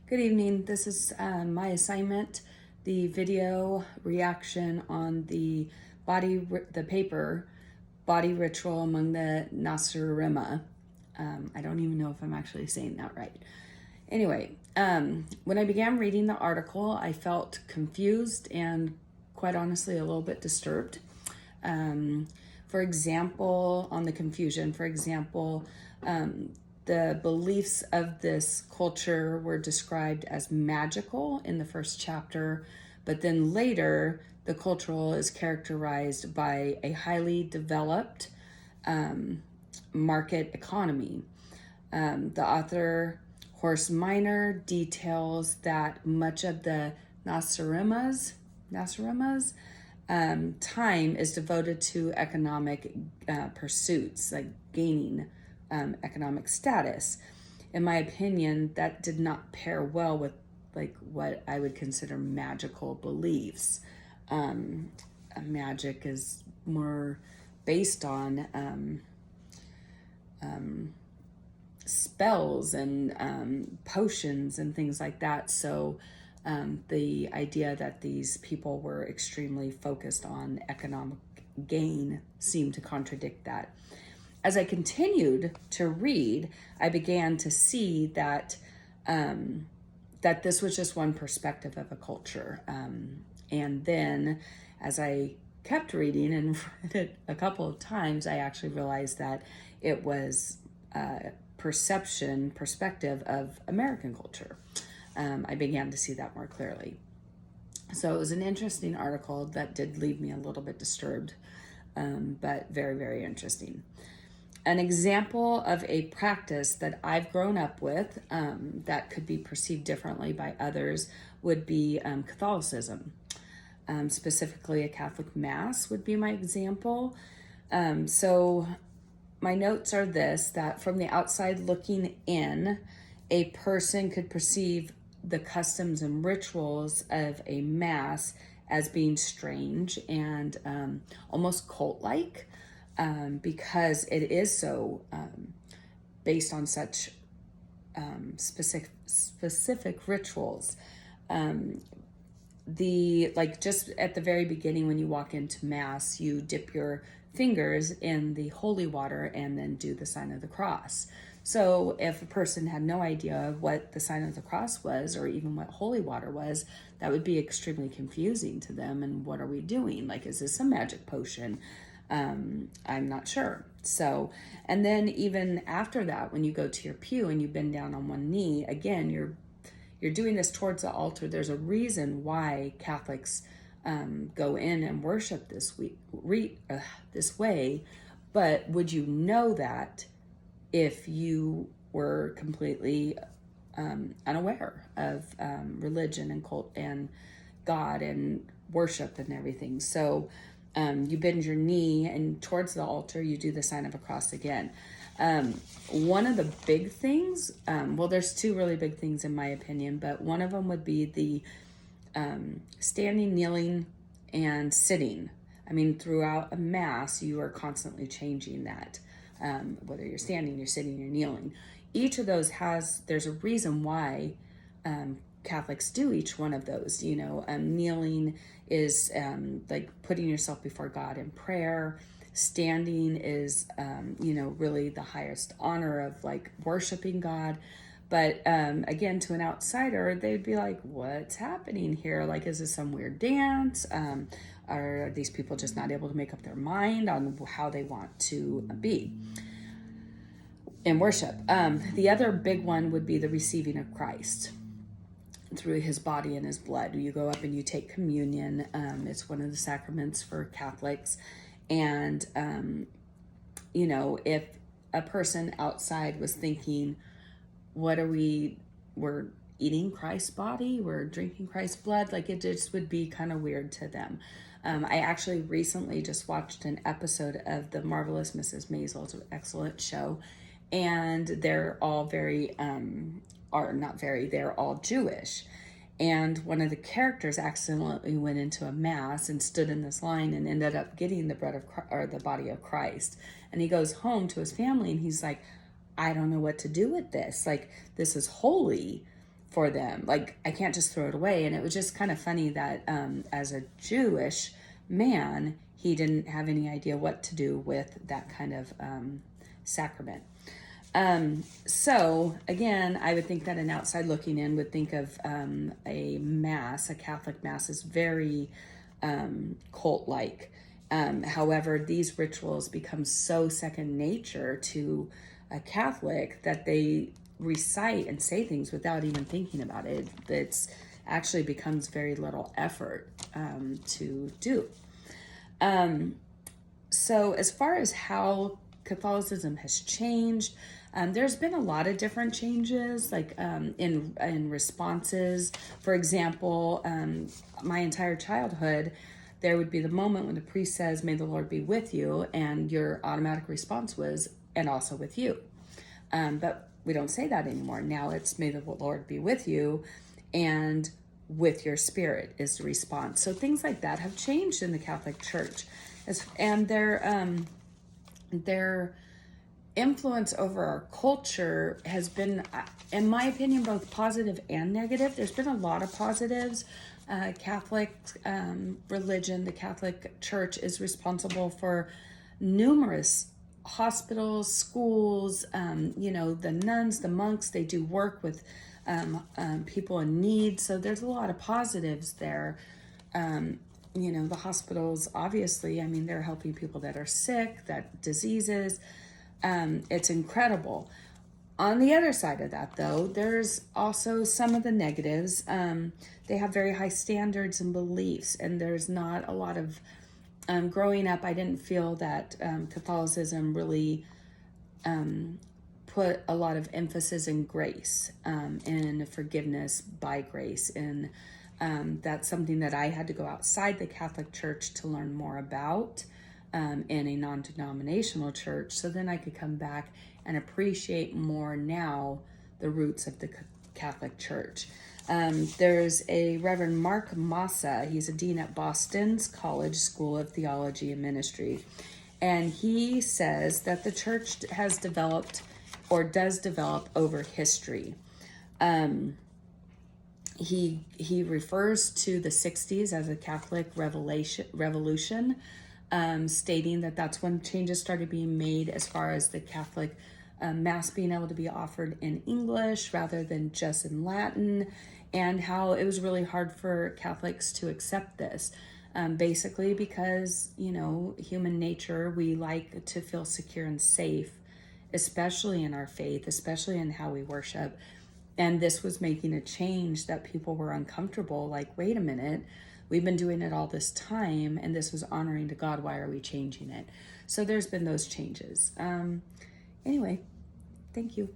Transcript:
Good evening. This is my assignment, the video reaction on the paper body ritual among the Nasarima. I don't even know if I'm actually saying that right. Anyway, when I began reading the article, I felt confused and quite honestly a little bit disturbed. For example, on the confusion, the beliefs of this culture were described as magical in the first chapter, but then later the cultural is characterized by a highly developed market economy. The author Horst Miner details that much of the Nasarima's time is devoted to economic pursuits, like gaining economic status. In my opinion, that did not pair well with like what I would consider magical beliefs. Magic is more based on spells and potions and things like that. So the idea that these people were extremely focused on economic gain seemed to contradict that. As I continued to read, I began to see that that this was just one perspective of a culture. And then as I kept reading and read it a couple of times, I actually realized that it was a perspective of American culture. I began to see that more clearly. So it was an interesting article that did leave me a little bit disturbed, but very, very interesting. An example of a practice that I've grown up with that could be perceived differently by others would be Catholicism. Specifically, a Catholic Mass would be my example. So my notes are that from the outside looking in, a person could perceive the customs and rituals of a Mass as being strange and almost cult-like. Because it is so based on such specific rituals. Just at the very beginning, when you walk into Mass, you dip your fingers in the holy water and then do the sign of the cross. So if a person had no idea what the sign of the cross was, or even what holy water was, that would be extremely confusing to them. And what are we doing? Like, is this a magic potion? I'm not sure. So, and then even after that, when you go to your pew and you bend down on one knee, again, you're doing this towards the altar. There's a reason why Catholics go in and worship this way. But would you know that if you were completely unaware of religion and cult and God and worship and everything? So you bend your knee and towards the altar, you do the sign of a cross again. One of the big things, there's two really big things in my opinion, but one of them would be the standing, kneeling, and sitting. I mean, throughout a Mass, you are constantly changing that. Whether you're standing, you're sitting, you're kneeling. Each of those there's a reason why Catholics do each one of those. Kneeling is like putting yourself before God in prayer. Standing is, really the highest honor of like worshiping God. But again, to an outsider, they'd be like, what's happening here? Like, is this some weird dance? Are these people just not able to make up their mind on how they want to be in worship? The other big one would be the receiving of Christ through his body and his blood. You go up and you take communion. It's one of the sacraments for Catholics. And, if a person outside was thinking, we're eating Christ's body, we're drinking Christ's blood, like it just would be kind of weird to them. I actually recently just watched an episode of The Marvelous Mrs. Maisel. It's an excellent show. And they're all they're all Jewish. And one of the characters accidentally went into a Mass and stood in this line and ended up getting the the body of Christ. And he goes home to his family and he's like, I don't know what to do with this. Like, this is holy. for them. Like, I can't just throw it away. And it was just kind of funny that as a Jewish man, he didn't have any idea what to do with that kind of sacrament. So again, I would think that an outside looking in would think of a mass, a Catholic mass, is very cult-like. However, these rituals become so second nature to a Catholic that they recite and say things without even thinking about it. It's actually becomes very little effort to do. So as far as how Catholicism has changed, there's been a lot of different changes, like in responses. For example, my entire childhood, there would be the moment when the priest says, "May the Lord be with you," and your automatic response was, "And also with you." But we don't say that anymore. Now it's, "May the Lord be with you," and "with your spirit" is the response. So things like that have changed in the Catholic Church, and their influence over our culture has been, in my opinion, both positive and negative. There's been a lot of positives. Catholic religion, the Catholic Church, is responsible for numerous hospitals, schools, the nuns, the monks, they do work with people in need. So there's a lot of positives there. The hospitals, obviously, I mean, they're helping people that are sick, that diseases. It's incredible. On the other side of that, though, there's also some of the negatives. They have very high standards and beliefs, and there's not a lot of growing up. I didn't feel that Catholicism really put a lot of emphasis in grace and forgiveness by grace, and that's something that I had to go outside the Catholic Church to learn more about in a non-denominational church, so then I could come back and appreciate more now the roots of the Catholic Church. There's a Reverend Mark Massa. He's a dean at Boston's College School of Theology and Ministry. And he says that the church has developed or does develop over history. He refers to the 60s as a Catholic revolution, stating that that's when changes started being made as far as the Catholic Mass being able to be offered in English rather than just in Latin, and how it was really hard for Catholics to accept this. Basically because, human nature, we like to feel secure and safe, especially in our faith, especially in how we worship. And this was making a change that people were uncomfortable. Like, wait a minute, we've been doing it all this time, and this was honoring to God. Why are we changing it? So there's been those changes. Anyway, thank you.